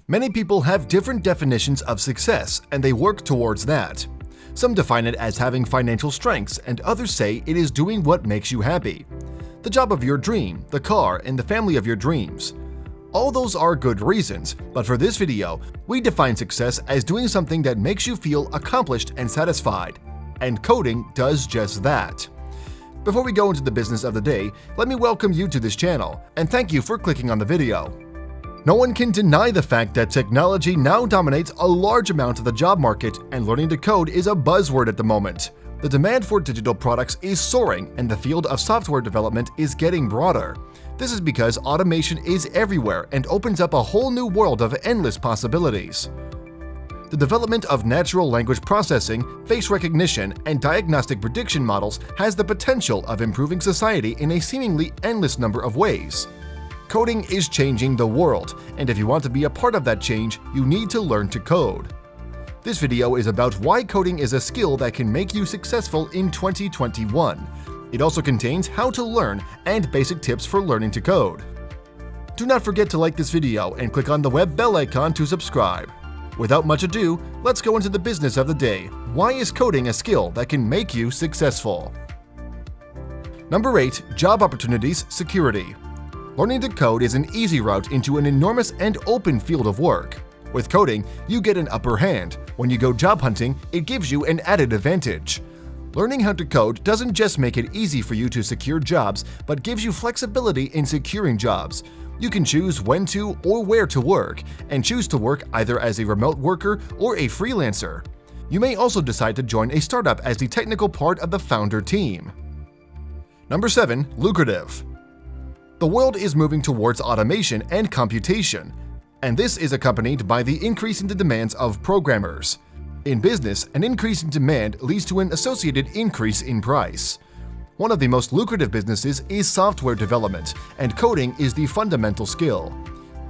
Many people have different definitions of success, and they work towards that. Some define it as having financial strengths, and others say it is doing what makes you happy. The job of your dream, the car, and the family of your dreams. All those are good reasons, but for this video, we define success as doing something that makes you feel accomplished and satisfied. And coding does just that. Before we go into the business of the day, let me welcome you to this channel, and thank you for clicking on the video. No one can deny the fact that technology now dominates a large amount of the job market, and learning to code is a buzzword at the moment. The demand for digital products is soaring, and the field of software development is getting broader. This is because automation is everywhere and opens up a whole new world of endless possibilities. The development of natural language processing, face recognition, and diagnostic prediction models has the potential of improving society in a seemingly endless number of ways. Coding is changing the world, and if you want to be a part of that change, you need to learn to code. This video is about why coding is a skill that can make you successful in 2021. It also contains how to learn and basic tips for learning to code. Do not forget to like this video and click on the web bell icon to subscribe. Without much ado, let's go into the business of the day. Why is coding a skill that can make you successful? Number 8. Job opportunities security. Learning to code is an easy route into an enormous and open field of work. With coding, you get an upper hand. When you go job hunting, it gives you an added advantage. Learning how to code doesn't just make it easy for you to secure jobs, but gives you flexibility in securing jobs. You can choose when to or where to work, and choose to work either as a remote worker or a freelancer. You may also decide to join a startup as the technical part of the founder team. Number 7. Lucrative. The world is moving towards automation and computation, and this is accompanied by the increase in the demands of programmers. In business, an increase in demand leads to an associated increase in price. One of the most lucrative businesses is software development, and coding is the fundamental skill.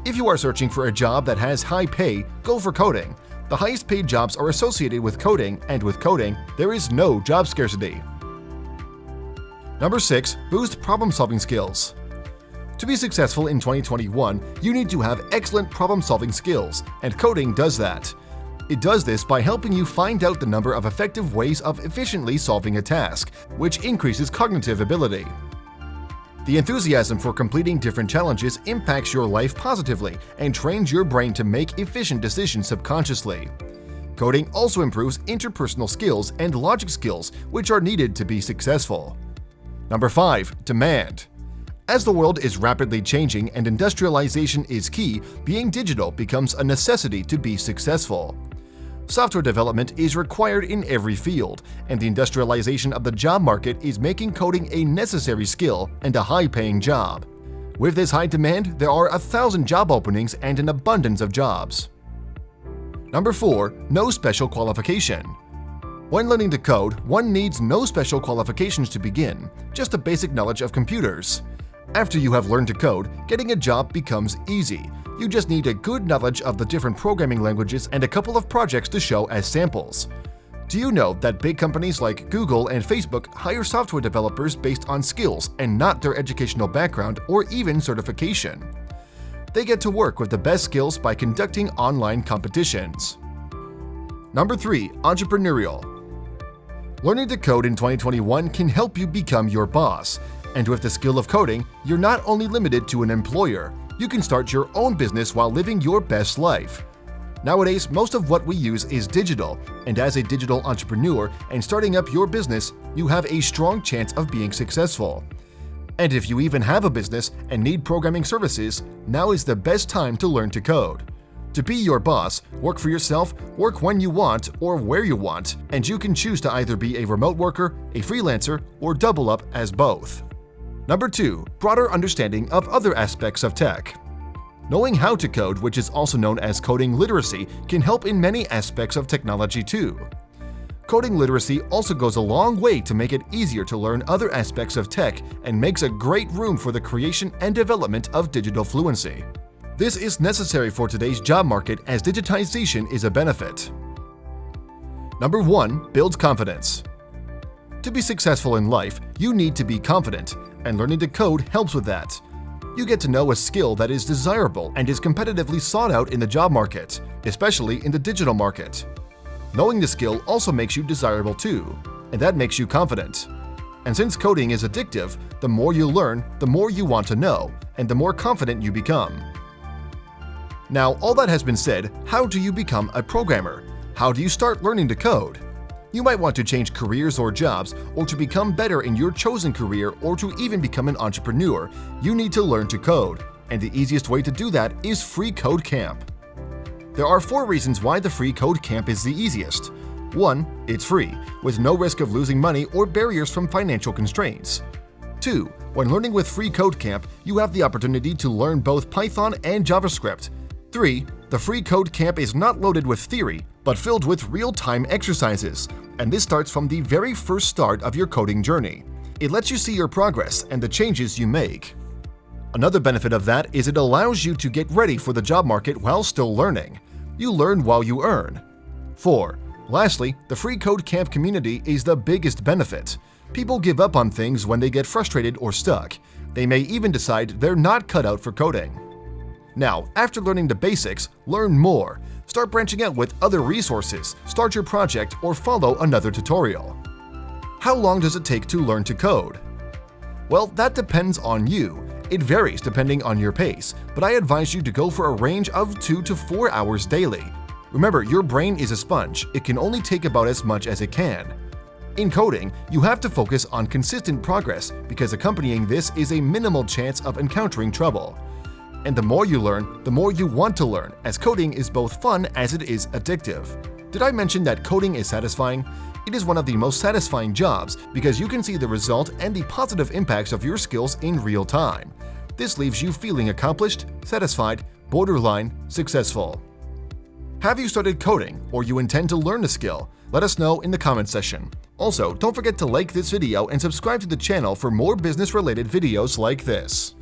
If you are searching for a job that has high pay, go for coding. The highest paid jobs are associated with coding, and with coding, there is no job scarcity. Number 6. Boost problem-solving skills. To be successful in 2021, you need to have excellent problem-solving skills, and coding does that. It does this by helping you find out the number of effective ways of efficiently solving a task, which increases cognitive ability. The enthusiasm for completing different challenges impacts your life positively and trains your brain to make efficient decisions subconsciously. Coding also improves interpersonal skills and logic skills, which are needed to be successful. Number 5. Demand. As the world is rapidly changing and industrialization is key, being digital becomes a necessity to be successful. Software development is required in every field, and the industrialization of the job market is making coding a necessary skill and a high-paying job. With this high demand, there are 1,000 job openings and an abundance of jobs. Number 4. No special qualification. When learning to code, one needs no special qualifications to begin, just a basic knowledge of computers. After you have learned to code, getting a job becomes easy. You just need a good knowledge of the different programming languages and a couple of projects to show as samples. Do you know that big companies like Google and Facebook hire software developers based on skills and not their educational background or even certification? They get to work with the best skills by conducting online competitions. Number 3. Entrepreneurial. Learning to code in 2021 can help you become your boss. And with the skill of coding, you're not only limited to an employer, you can start your own business while living your best life. Nowadays, most of what we use is digital, and as a digital entrepreneur and starting up your business, you have a strong chance of being successful. And if you even have a business and need programming services, now is the best time to learn to code. To be your boss, work for yourself, work when you want or where you want, and you can choose to either be a remote worker, a freelancer, or double up as both. Number 2. Broader understanding of other aspects of tech. Knowing how to code, which is also known as coding literacy, can help in many aspects of technology too. Coding literacy also goes a long way to make it easier to learn other aspects of tech and makes a great room for the creation and development of digital fluency. This is necessary for today's job market as digitization is a benefit. Number 1. Builds confidence. To be successful in life, you need to be confident, and learning to code helps with that. You get to know a skill that is desirable and is competitively sought out in the job market, especially in the digital market. Knowing the skill also makes you desirable too, and that makes you confident. And since coding is addictive, the more you learn, the more you want to know, and the more confident you become. Now, all that has been said, how do you become a programmer? How do you start learning to code? You might want to change careers or jobs, or to become better in your chosen career, or to even become an entrepreneur. You need to learn to code, and the easiest way to do that is Free Code Camp. There are 4 reasons why the Free Code Camp is the easiest. 1. It's free, with no risk of losing money or barriers from financial constraints. 2. When learning with Free Code Camp, you have the opportunity to learn both Python and JavaScript. 3. The Free Code Camp is not loaded with theory, but filled with real-time exercises, and this starts from the very first start of your coding journey. It lets you see your progress and the changes you make. Another benefit of that is it allows you to get ready for the job market while still learning. You learn while you earn. 4. Lastly, the Free Code Camp community is the biggest benefit. People give up on things when they get frustrated or stuck. They may even decide they're not cut out for coding. Now, after learning the basics, learn more. Start branching out with other resources, start your project, or follow another tutorial. How long does it take to learn to code? Well, that depends on you. It varies depending on your pace, but I advise you to go for a range of 2 to 4 hours daily. Remember, your brain is a sponge. It can only take about as much as it can. In coding, you have to focus on consistent progress because accompanying this is a minimal chance of encountering trouble. And the more you learn, the more you want to learn, as coding is both fun as it is addictive. Did I mention that coding is satisfying? It is one of the most satisfying jobs because you can see the result and the positive impacts of your skills in real time. This leaves you feeling accomplished, satisfied, borderline successful. Have you started coding or you intend to learn a skill? Let us know in the comment section. Also, don't forget to like this video and subscribe to the channel for more business-related videos like this.